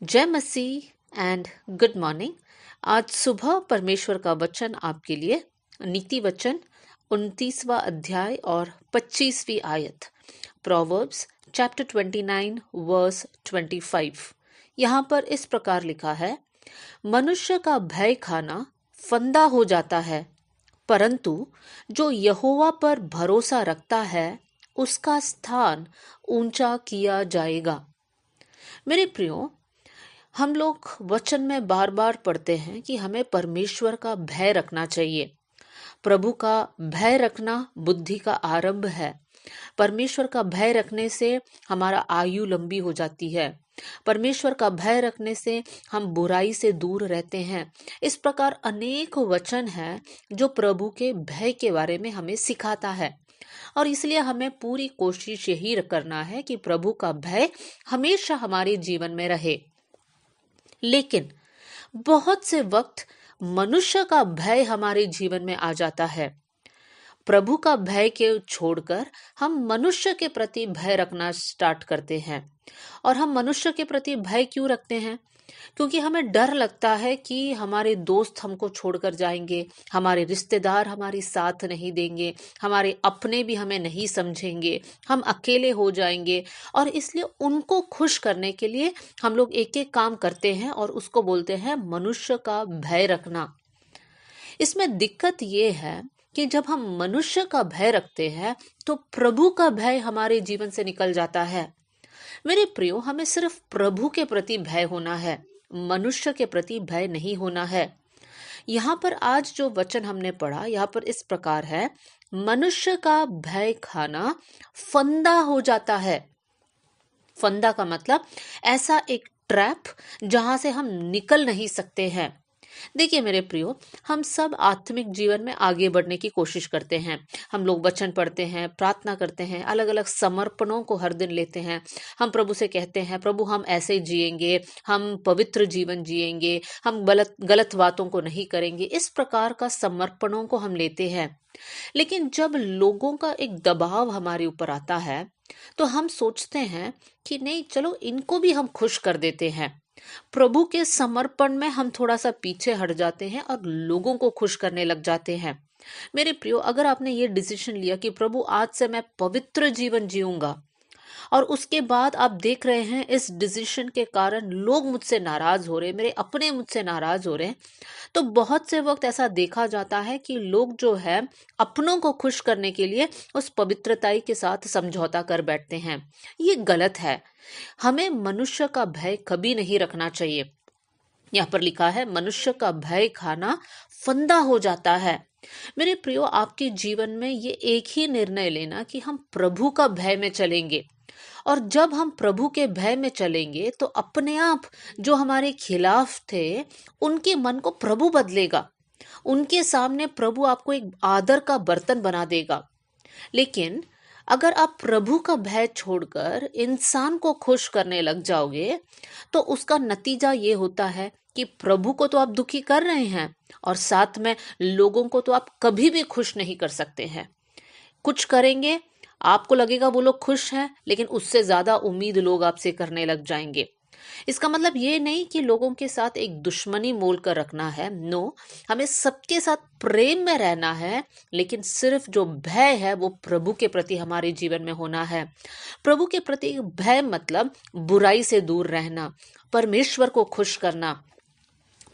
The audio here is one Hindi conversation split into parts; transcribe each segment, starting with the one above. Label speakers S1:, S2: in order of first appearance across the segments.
S1: जय मसीह एंड गुड मॉर्निंग। आज सुबह परमेश्वर का वचन आपके लिए नीति वचन 29वां अध्याय और 25वीं आयत, प्रोवर्ब्स चैप्टर 29 वर्स 25। यहाँ पर इस प्रकार लिखा है, मनुष्य का भय खाना फंदा हो जाता है, परंतु जो यहोवा पर भरोसा रखता है उसका स्थान ऊंचा किया जाएगा। मेरे प्रियो, हम लोग वचन में बार बार पढ़ते हैं कि हमें परमेश्वर का भय रखना चाहिए। प्रभु का भय रखना बुद्धि का आरंभ है। परमेश्वर का भय रखने से हमारा आयु लंबी हो जाती है। परमेश्वर का भय रखने से हम बुराई से दूर रहते हैं। इस प्रकार अनेक वचन हैं जो प्रभु के भय के बारे में हमें सिखाता है, और इसलिए हमें पूरी कोशिश यही करना है कि प्रभु का भय हमेशा हमारे जीवन में रहे। लेकिन बहुत से वक्त मनुष्य का भय हमारे जीवन में आ जाता है। प्रभु का भय के छोड़कर हम मनुष्य के प्रति भय रखना स्टार्ट करते हैं। और हम मनुष्य के प्रति भय क्यों रखते हैं? क्योंकि हमें डर लगता है कि हमारे दोस्त हमको छोड़कर जाएंगे, हमारे रिश्तेदार हमारी साथ नहीं देंगे, हमारे अपने भी हमें नहीं समझेंगे, हम अकेले हो जाएंगे। और इसलिए उनको खुश करने के लिए हम लोग एक एक काम करते हैं और उसको बोलते हैं मनुष्य का भय रखना। इसमें दिक्कत ये है कि जब हम मनुष्य का भय रखते हैं तो प्रभु का भय हमारे जीवन से निकल जाता है। मेरे प्रियो, हमें सिर्फ प्रभु के प्रति भय होना है, मनुष्य के प्रति भय नहीं होना है। यहाँ पर आज जो वचन हमने पढ़ा, यहाँ पर इस प्रकार है, मनुष्य का भय खाना फंदा हो जाता है। फंदा का मतलब ऐसा एक ट्रैप जहां से हम निकल नहीं सकते हैं। देखिए मेरे प्रियो, हम सब आत्मिक जीवन में आगे बढ़ने की कोशिश करते हैं। हम लोग वचन पढ़ते हैं, प्रार्थना करते हैं, अलग अलग समर्पणों को हर दिन लेते हैं। हम प्रभु से कहते हैं, प्रभु हम ऐसे जिएंगे, हम पवित्र जीवन जिएंगे, हम गलत गलत बातों को नहीं करेंगे। इस प्रकार का समर्पणों को हम लेते हैं। लेकिन जब लोगों का एक दबाव हमारे ऊपर आता है तो हम सोचते हैं कि नहीं, चलो इनको भी हम खुश कर देते हैं। प्रभु के समर्पण में हम थोड़ा सा पीछे हट जाते हैं और लोगों को खुश करने लग जाते हैं। मेरे प्रियो, अगर आपने ये डिसीजन लिया कि प्रभु आज से मैं पवित्र जीवन जीऊंगा, और उसके बाद आप देख रहे हैं इस डिसीजन के कारण लोग मुझसे नाराज हो रहे हैं, मेरे अपने मुझसे नाराज हो रहे हैं, तो बहुत से वक्त ऐसा देखा जाता है कि लोग जो है अपनों को खुश करने के लिए उस पवित्रताई के साथ समझौता कर बैठते हैं। ये गलत है। हमें मनुष्य का भय कभी नहीं रखना चाहिए। यहाँ पर लिखा है, मनुष्य का भय खाना फंदा हो जाता है। मेरे प्रियो, आपके जीवन में ये एक ही निर्णय लेना कि हम प्रभु का भय में चलेंगे। और जब हम प्रभु के भय में चलेंगे तो अपने आप जो हमारे खिलाफ थे उनके मन को प्रभु बदलेगा। उनके सामने प्रभु आपको एक आदर का बर्तन बना देगा। लेकिन अगर आप प्रभु का भय छोड़कर इंसान को खुश करने लग जाओगे तो उसका नतीजा ये होता है कि प्रभु को तो आप दुखी कर रहे हैं और साथ में लोगों को तो आप कभी भी खुश नहीं कर सकते हैं। कुछ करेंगे, आपको लगेगा वो लोग खुश हैं, लेकिन उससे ज्यादा उम्मीद लोग आपसे करने लग जाएंगे। इसका मतलब ये नहीं कि लोगों के साथ एक दुश्मनी मोल कर रखना है। नो, हमें सबके साथ प्रेम में रहना है, लेकिन सिर्फ जो भय है वो प्रभु के प्रति हमारे जीवन में होना है। प्रभु के प्रति भय मतलब बुराई से दूर रहना, परमेश्वर को खुश करना।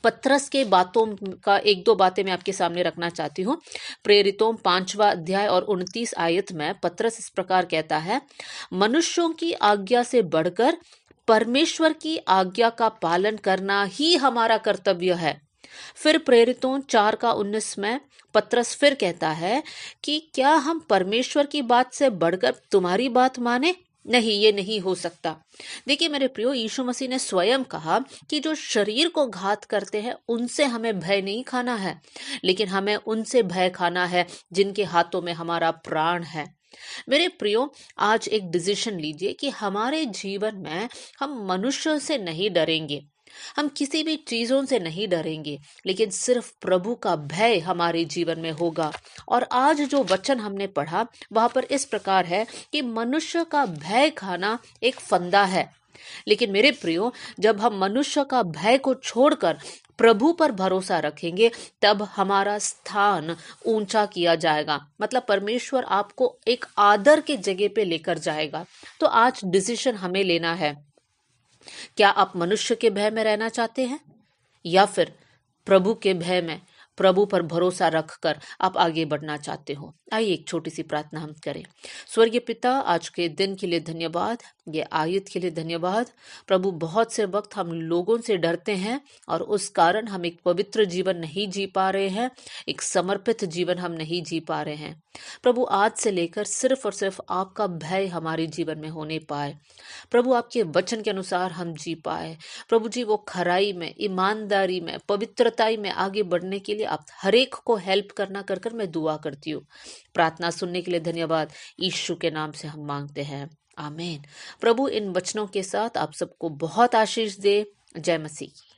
S1: पतरस के बातों का एक दो बातें मैं आपके सामने रखना चाहती हूँ। प्रेरितों 5वां अध्याय और 29 आयत में पतरस इस प्रकार कहता है, मनुष्यों की आज्ञा से बढ़कर परमेश्वर की आज्ञा का पालन करना ही हमारा कर्तव्य है। फिर प्रेरितों 4:19 में पतरस फिर कहता है कि क्या हम परमेश्वर की बात से बढ़कर तुम्हारी बात माने? नहीं, ये नहीं हो सकता। देखिए मेरे प्रियो, यीशु मसीह ने स्वयं कहा कि जो शरीर को घात करते हैं उनसे हमें भय नहीं खाना है, लेकिन हमें उनसे भय खाना है जिनके हाथों में हमारा प्राण है। मेरे प्रियो, आज एक डिसीजन लीजिए कि हमारे जीवन में हम मनुष्यों से नहीं डरेंगे, हम किसी भी चीजों से नहीं डरेंगे, लेकिन सिर्फ प्रभु का भय हमारे जीवन में होगा। और आज जो वचन हमने पढ़ा वहां पर इस प्रकार है कि मनुष्य का भय खाना एक फंदा है। लेकिन मेरे प्रियो, जब हम मनुष्य का भय को छोड़कर प्रभु पर भरोसा रखेंगे, तब हमारा स्थान ऊंचा किया जाएगा। मतलब परमेश्वर आपको एक आदर के जगह पे लेकर जाएगा। तो आज डिसीजन हमें लेना है, क्या आप मनुष्य के भय में रहना चाहते हैं या फिर प्रभु के भय में, प्रभु पर भरोसा रखकर आप आगे बढ़ना चाहते हो। आइए एक छोटी सी प्रार्थना हम करें। स्वर्गीय पिता, आज के दिन के लिए धन्यवाद, ये आयत के लिए धन्यवाद। प्रभु, बहुत से वक्त हम लोगों से डरते हैं और उस कारण हम एक पवित्र जीवन नहीं जी पा रहे हैं, एक समर्पित जीवन हम नहीं जी पा रहे हैं। प्रभु, आज से लेकर सिर्फ और सिर्फ आपका भय हमारे जीवन में होने पाए। प्रभु, आपके वचन के अनुसार हम जी पाए। प्रभु जी, वो खराई में, ईमानदारी में, पवित्रताई में आगे बढ़ने के लिए आप हरेक को हेल्प करना कर कर मैं दुआ करती हूँ। प्रार्थना सुनने के लिए धन्यवाद। यीशु के नाम से हम मांगते हैं, आमीन। प्रभु इन वचनों के साथ आप सबको बहुत आशीष दे। जय मसीह।